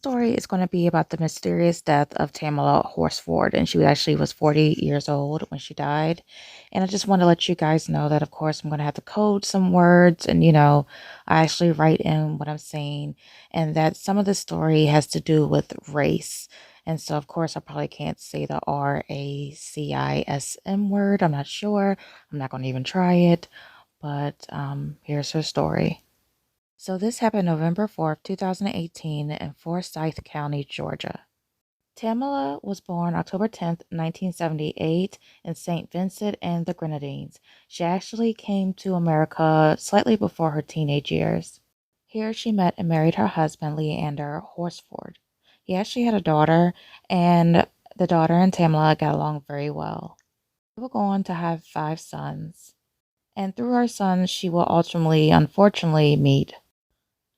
Story is going to be about the mysterious death of Tamla Horsford, and she actually was 40 years old when she died. And I just want to let you guys know that, of course, I'm going to have to code some words, and I actually write in what I'm saying, and that some of the story has to do with race. And so, of course, I probably can't say the RACISM word. I'm not sure. I'm not going to even try it, but here's her story. So this happened November 4th, 2018 in Forsyth County, Georgia. Tamala was born October 10th, 1978 in St. Vincent and the Grenadines. She actually came to America slightly before her teenage years. Here she met and married her husband, Leander Horsford. He actually had a daughter, and the daughter and Tamala got along very well. They will go on to have 5 sons, and through her sons, she will ultimately, unfortunately, meet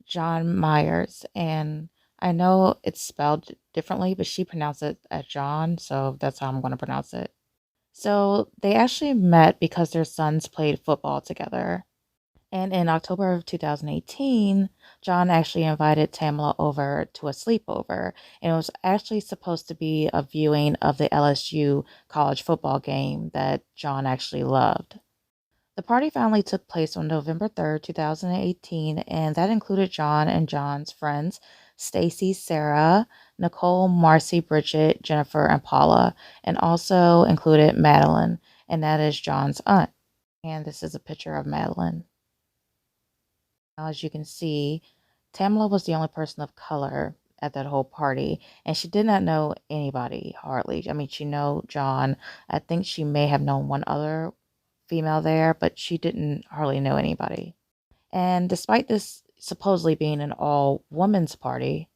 John Myers, and I know it's spelled differently, but she pronounced it as John, so that's how I'm going to pronounce it. So they actually met because their sons played football together. And in October of 2018, John actually invited Tamla over to a sleepover. And it was actually supposed to be a viewing of the LSU college football game that John actually loved. The party finally took place on November 3rd, 2018, and that included John and John's friends, Stacy, Sarah, Nicole, Marcy, Bridget, Jennifer, and Paula, and also included Madeline, and that is John's aunt. And this is a picture of Madeline. Now, as you can see, Tamla was the only person of color at that whole party, and she did not know anybody hardly. I mean, she knew John. I think she may have known one other female there, but she didn't hardly know anybody. And despite this supposedly being an all women's party,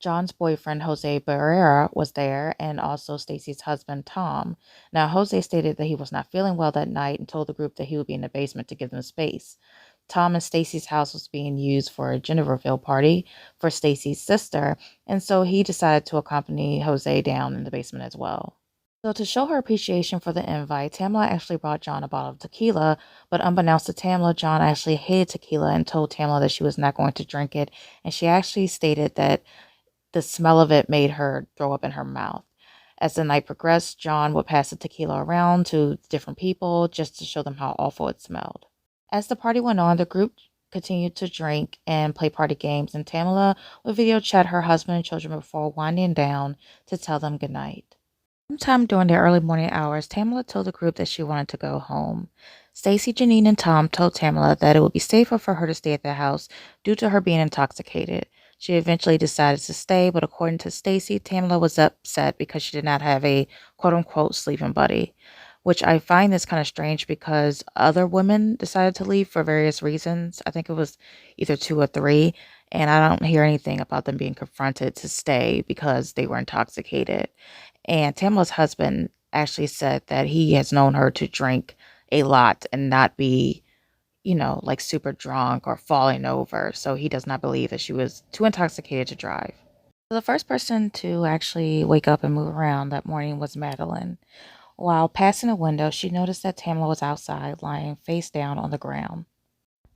John's boyfriend Jose Barrera was there, and also Stacy's husband Tom. Now, Jose stated that he was not feeling well that night and told the group that he would be in the basement to give them space. Tom and Stacy's house was being used for a gender reveal party for Stacy's sister, and so he decided to accompany Jose down in the basement as well. So, to show her appreciation for the invite, Tamla actually brought John a bottle of tequila, but unbeknownst to Tamla, John actually hated tequila and told Tamla that she was not going to drink it, and she actually stated that the smell of it made her throw up in her mouth. As the night progressed, John would pass the tequila around to different people just to show them how awful it smelled. As the party went on, the group continued to drink and play party games, and Tamala would video chat her husband and children before winding down to tell them goodnight. Sometime during the early morning hours, Tamala told the group that she wanted to go home. Stacy, Janine, and Tom told Tamala that it would be safer for her to stay at the house due to her being intoxicated. She eventually decided to stay, but according to Stacy, Tamala was upset because she did not have a quote-unquote sleeping buddy, which I find is kind of strange because other women decided to leave for various reasons. I think it was either 2 or 3, and I don't hear anything about them being confronted to stay because they were intoxicated. And Tamla's husband actually said that he has known her to drink a lot and not be, like super drunk or falling over. So he does not believe that she was too intoxicated to drive. So the first person to actually wake up and move around that morning was Madeline. While passing a window, she noticed that Tamla was outside, lying face down on the ground.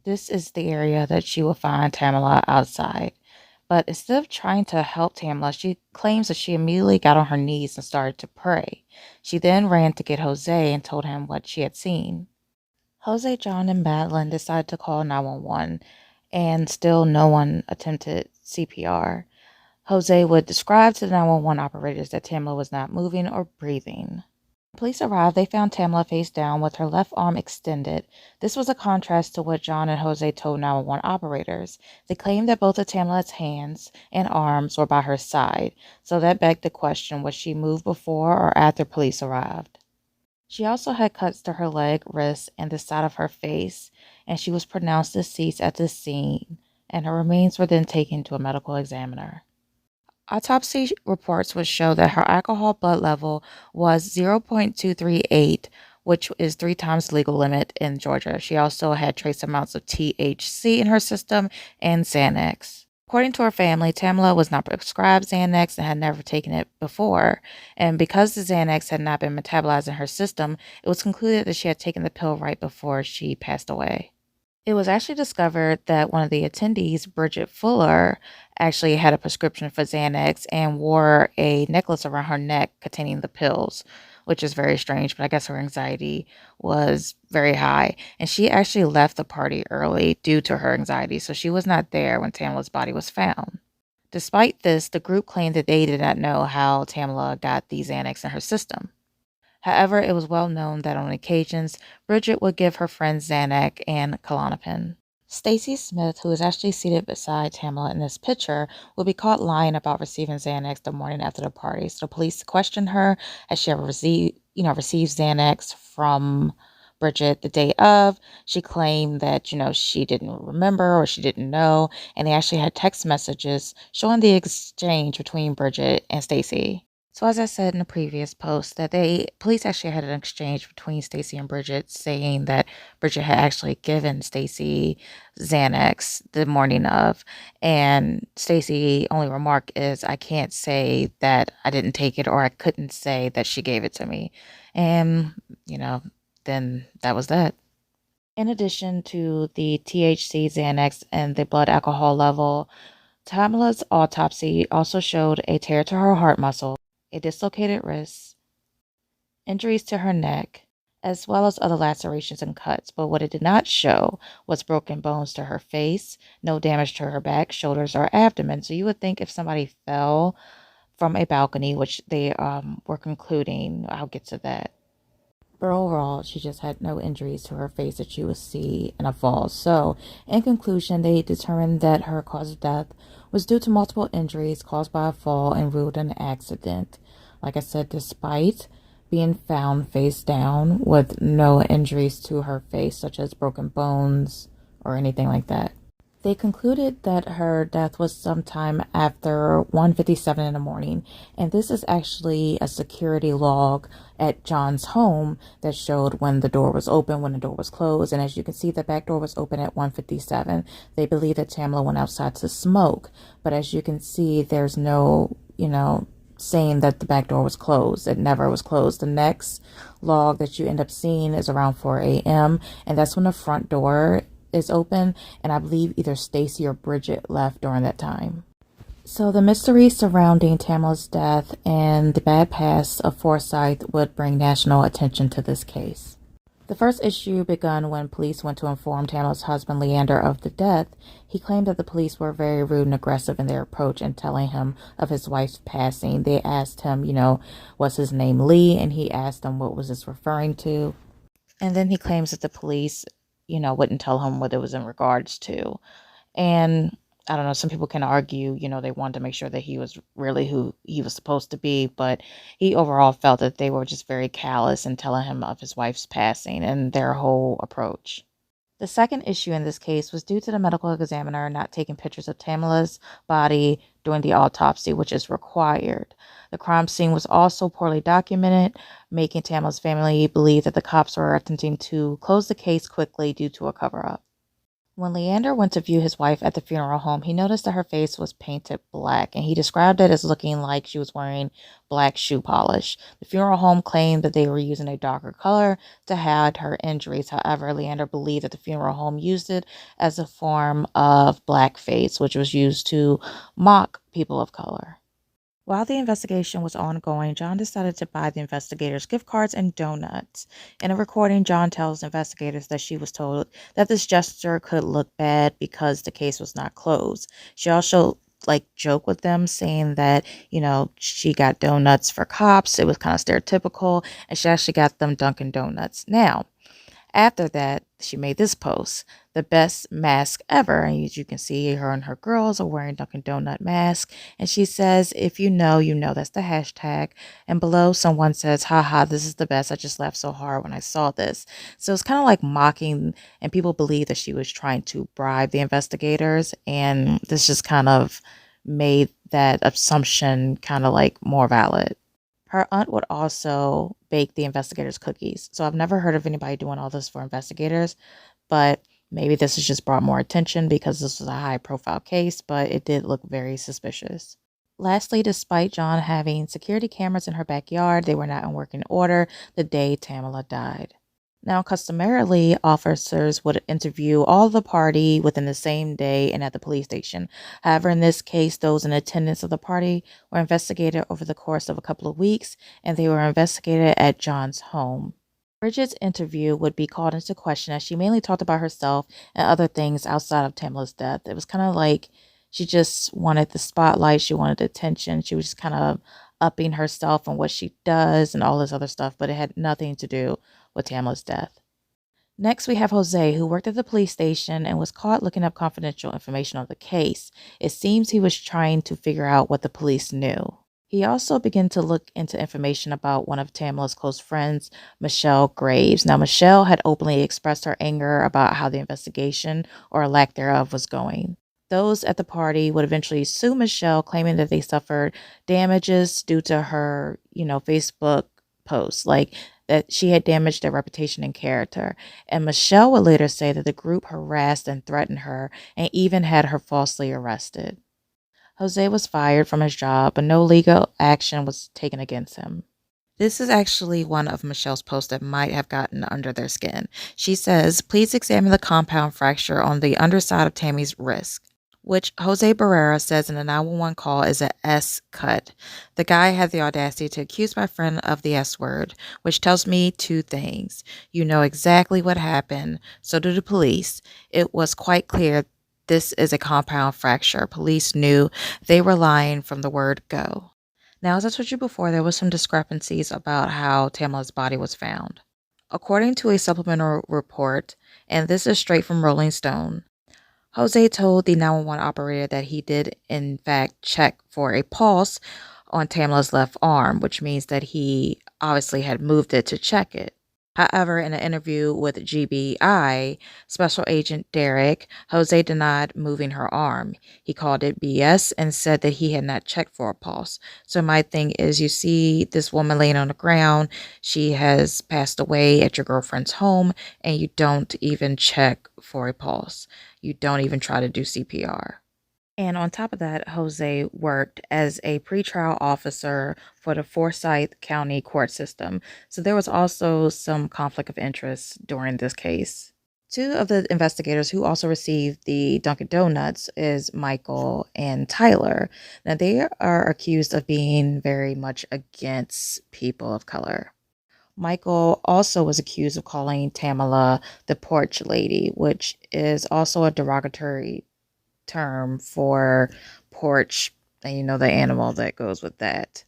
This is the area that she will find Tamla outside. But instead of trying to help Tamla, she claims that she immediately got on her knees and started to pray. She then ran to get Jose and told him what she had seen. Jose, John, and Madeline decided to call 911, and still no one attempted CPR. Jose would describe to the 911 operators that Tamla was not moving or breathing. Police arrived. They found Tamla face down with her left arm extended. This was a contrast to what John and Jose told 911 operators. They claimed that both of Tamla's hands and arms were by her side, so that begged the question, was she moved before or after police arrived? She also had cuts to her leg, wrist, and the side of her face, and she was pronounced deceased at the scene, and her remains were then taken to a medical examiner. Autopsy reports would show that her alcohol blood level was 0.238, which is 3 times the legal limit in Georgia. She also had trace amounts of THC in her system and Xanax. According to her family, Tamla was not prescribed Xanax and had never taken it before. And because the Xanax had not been metabolized in her system, it was concluded that she had taken the pill right before she passed away. It was actually discovered that one of the attendees, Bridget Fuller, actually had a prescription for Xanax and wore a necklace around her neck containing the pills, which is very strange, but I guess her anxiety was very high. And she actually left the party early due to her anxiety, so she was not there when Tamla's body was found. Despite this, the group claimed that they did not know how Tamla got the Xanax in her system. However, it was well known that on occasions, Bridget would give her friends Xanax and Klonopin. Stacy Smith, who is actually seated beside Tamla in this picture, will be caught lying about receiving Xanax the morning after the party. So the police questioned her as she ever received Xanax from Bridget the day of. She claimed that, she didn't remember or she didn't know. And they actually had text messages showing the exchange between Bridget and Stacy. So as I said in the previous post, that police actually had an exchange between Stacy and Bridget, saying that Bridget had actually given Stacy Xanax the morning of, and Stacy only remark is, "I can't say that I didn't take it, or I couldn't say that she gave it to me," and then that was that. In addition to the THC, Xanax, and the blood alcohol level, Tamla's autopsy also showed a tear to her heart muscle, a dislocated wrist, injuries to her neck, as well as other lacerations and cuts. But what it did not show was broken bones to her face, no damage to her back, shoulders, or abdomen. So you would think if somebody fell from a balcony, which they were concluding, I'll get to that. But overall, she just had no injuries to her face that you would see in a fall. So, in conclusion, they determined that her cause of death was due to multiple injuries caused by a fall and ruled an accident. Like I said, despite being found face down with no injuries to her face, such as broken bones or anything like that. They concluded that her death was sometime after 1:57 in the morning, and this is actually a security log at John's home that showed when the door was open, when the door was closed, and as you can see, the back door was open at 1:57. They believe that Tamla went outside to smoke, but as you can see, there's no, saying that the back door was closed. It never was closed. The next log that you end up seeing is around 4 a.m., and that's when the front door is open, and I believe either Stacy or Bridget left during that time. So the mystery surrounding Tamla's death and the bad past of Forsyth would bring national attention to this case. The first issue begun when police went to inform Tamla's husband Leander of the death. He claimed that the police were very rude and aggressive in their approach in telling him of his wife's passing. They asked him, was his name Lee, and he asked them what was this referring to. And then he claims that the police wouldn't tell him what it was in regards to. And I don't know, some people can argue, they wanted to make sure that he was really who he was supposed to be, but he overall felt that they were just very callous in telling him of his wife's passing and their whole approach. The second issue in this case was due to the medical examiner not taking pictures of Tamla's body during the autopsy, which is required. The crime scene was also poorly documented, making Tamla's family believe that the cops were attempting to close the case quickly due to a cover-up. When Leander went to view his wife at the funeral home, he noticed that her face was painted black, and he described it as looking like she was wearing black shoe polish. The funeral home claimed that they were using a darker color to hide her injuries. However, Leander believed that the funeral home used it as a form of blackface, which was used to mock people of color. While the investigation was ongoing, John decided to buy the investigators gift cards and donuts. In a recording, John tells investigators that she was told that this gesture could look bad because the case was not closed. She also joke with them, saying that, she got donuts for cops. It was kind of stereotypical, and she actually got them Dunkin' Donuts. Now, after that, she made this post, the best mask ever. And as you can see, her and her girls are wearing Dunkin' Donut masks. And she says, if you know, that's the hashtag. And below, someone says, haha, this is the best. I just laughed so hard when I saw this. So it's kind of like mocking, and people believe that she was trying to bribe the investigators. And this just kind of made that assumption kind of more valid. Her aunt would also bake the investigators cookies. So I've never heard of anybody doing all this for investigators, but maybe this has just brought more attention because this was a high profile case, but it did look very suspicious. Lastly, despite John having security cameras in her backyard, they were not in working order the day Tamla died. Now, customarily, officers would interview all the party within the same day and at the police station. However, in this case, those in attendance of the party were investigated over the course of a couple of weeks, and they were investigated at John's home. Bridget's interview would be called into question as she mainly talked about herself and other things outside of Tamla's death. It was kind of like she just wanted the spotlight, she wanted attention, she was just kind of upping herself and what she does and all this other stuff, but it had nothing to do with Tamla's death. Next, we have Jose, who worked at the police station and was caught looking up confidential information on the case. It seems he was trying to figure out what the police knew. He also began to look into information about one of Tamla's close friends, Michelle Graves. Now, Michelle had openly expressed her anger about how the investigation, or lack thereof, was going. Those at the party would eventually sue Michelle, claiming that they suffered damages due to her, Facebook posts, like that she had damaged their reputation and character. And Michelle would later say that the group harassed and threatened her and even had her falsely arrested. Jose was fired from his job, but no legal action was taken against him. This is actually one of Michelle's posts that might have gotten under their skin. She says, "Please examine the compound fracture on the underside of Tammy's wrist," which Jose Barrera says in a 911 call is a S cut. The guy had the audacity to accuse my friend of the S word, which tells me two things. You know exactly what happened, so do the police. It was quite clear this is a compound fracture. Police knew they were lying from the word go. Now, as I told you before, there was some discrepancies about how Tamla's body was found. According to a supplemental report, and this is straight from Rolling Stone, Jose told the 911 operator that he did, in fact, check for a pulse on Tamla's left arm, which means that he obviously had moved it to check it. However, in an interview with GBI, Special Agent Derek, Jose denied moving her arm. He called it BS and said that he had not checked for a pulse. So my thing is, you see this woman laying on the ground, she has passed away at your girlfriend's home, and you don't even check for a pulse. You don't even try to do CPR. And on top of that, Jose worked as a pretrial officer for the Forsyth County court system. So there was also some conflict of interest during this case. Two of the investigators who also received the Dunkin' Donuts is Michael and Tyler. Now, they are accused of being very much against people of color. Michael also was accused of calling Tamla the porch lady, which is also a derogatory term for porch, and the animal that goes with that.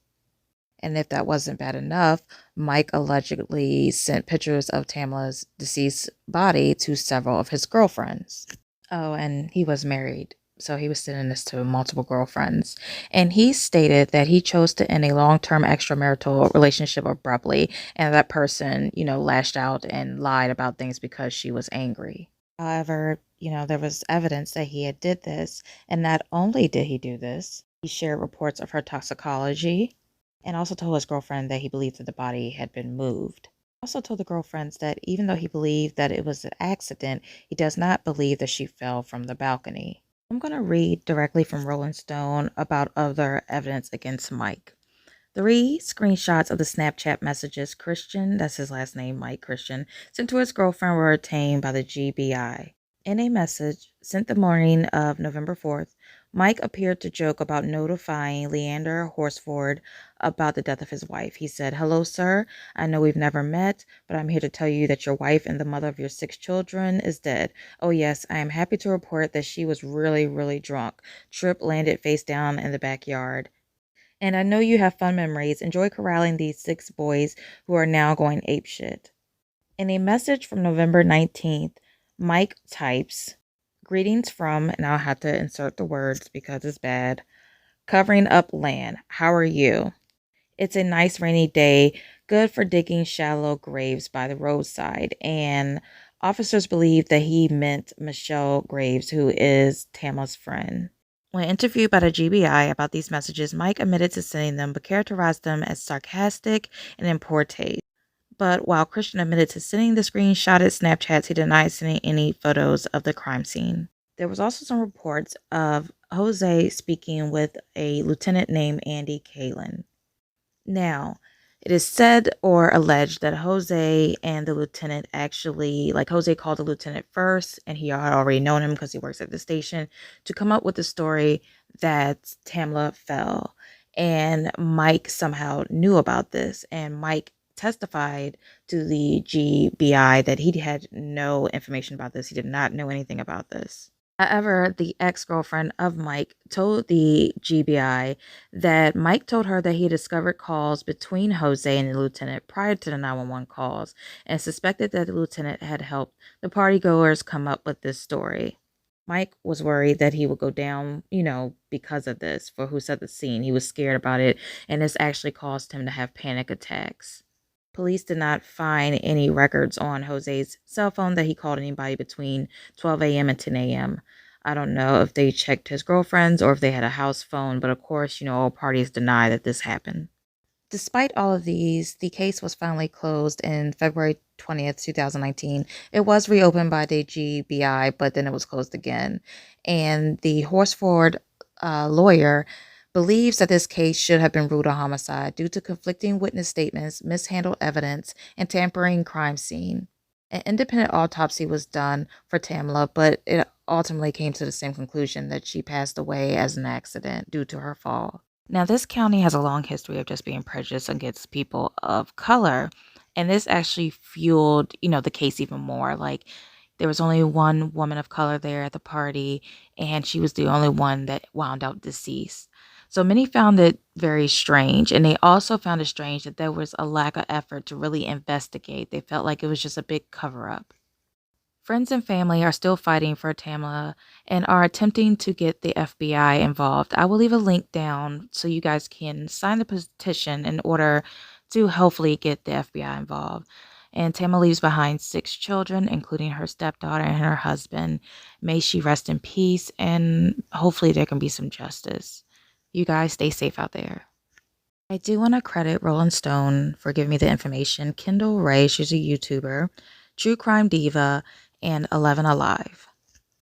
And if that wasn't bad enough, Mike allegedly sent pictures of Tamla's deceased body to several of his girlfriends. Oh, and he was married, so he was sending this to multiple girlfriends. And he stated that he chose to end a long-term extramarital relationship abruptly, and that person, lashed out and lied about things because she was angry. However, there was evidence that he had did this, and not only did he do this, he shared reports of her toxicology and also told his girlfriend that he believed that the body had been moved. Also told the girlfriends that even though he believed that it was an accident, he does not believe that she fell from the balcony. I'm going to read directly from Rolling Stone about other evidence against Mike. 3 screenshots of the Snapchat messages Christian, that's his last name, Mike Christian, sent to his girlfriend were obtained by the GBI. In a message sent the morning of November 4th, Mike appeared to joke about notifying Leander Horsford about the death of his wife. He said, "Hello, sir. I know we've never met, but I'm here to tell you that your wife and the mother of your 6 children is dead. Oh, yes, I am happy to report that she was really, really drunk. Trip landed face down in the backyard. And I know you have fun memories. Enjoy corralling these 6 boys who are now going apeshit." In a message from November 19th, Mike types, "Greetings from," and I'll have to insert the words because it's bad, "Covering Up Land. How are you? It's a nice rainy day, good for digging shallow graves by the roadside." And officers believe that he meant Michelle Graves, who is Tamla's friend. When interviewed by the GBI about these messages, Mike admitted to sending them but characterized them as sarcastic and in poor taste. But while Christian admitted to sending the screenshotted Snapchats, he denied sending any photos of the crime scene. There was also some reports of Jose speaking with a lieutenant named Andy Kalin. Now, It is said or alleged that Jose and the lieutenant actually, like Jose called the lieutenant first, and he had already known him because he works at the station, to come up with the story that Tamla fell. And Mike somehow knew about this, and Mike testified to the GBI that he had no information about this. He did not know anything about this. However, the ex-girlfriend of Mike told the GBI that Mike told her that he discovered calls between Jose and the lieutenant prior to the 911 calls and suspected that the lieutenant had helped the partygoers come up with this story. Mike was worried that he would go down, because of this, for who set the scene. He was scared about it, and this actually caused him to have panic attacks. Police did not find any records on Jose's cell phone that he called anybody between 12 a.m. and 10 a.m. I don't know if they checked his girlfriend's or if they had a house phone, but of course, all parties deny that this happened. Despite all of these, the case was finally closed in February 20th, 2019. It was reopened by the GBI, but then it was closed again. And the Horsford lawyer believes that this case should have been ruled a homicide due to conflicting witness statements, mishandled evidence, and tampering crime scene. An independent autopsy was done for Tamla, but it ultimately came to the same conclusion that she passed away as an accident due to her fall. Now, this county has a long history of just being prejudiced against people of color, and this actually fueled, the case even more. Like, there was only one woman of color there at the party, and she was the only one that wound up deceased. So many found it very strange, and they also found it strange that there was a lack of effort to really investigate. They felt like it was just a big cover up. Friends and family are still fighting for Tamla and are attempting to get the FBI involved. I will leave a link down so you guys can sign the petition in order to hopefully get the FBI involved. And Tamla leaves behind 6 children, including her stepdaughter and her husband. May she rest in peace, and hopefully there can be some justice. You guys stay safe out there. I do want to credit Rolling Stone for giving me the information, Kendall Ray, she's a YouTuber, True Crime Diva, and 11 Alive.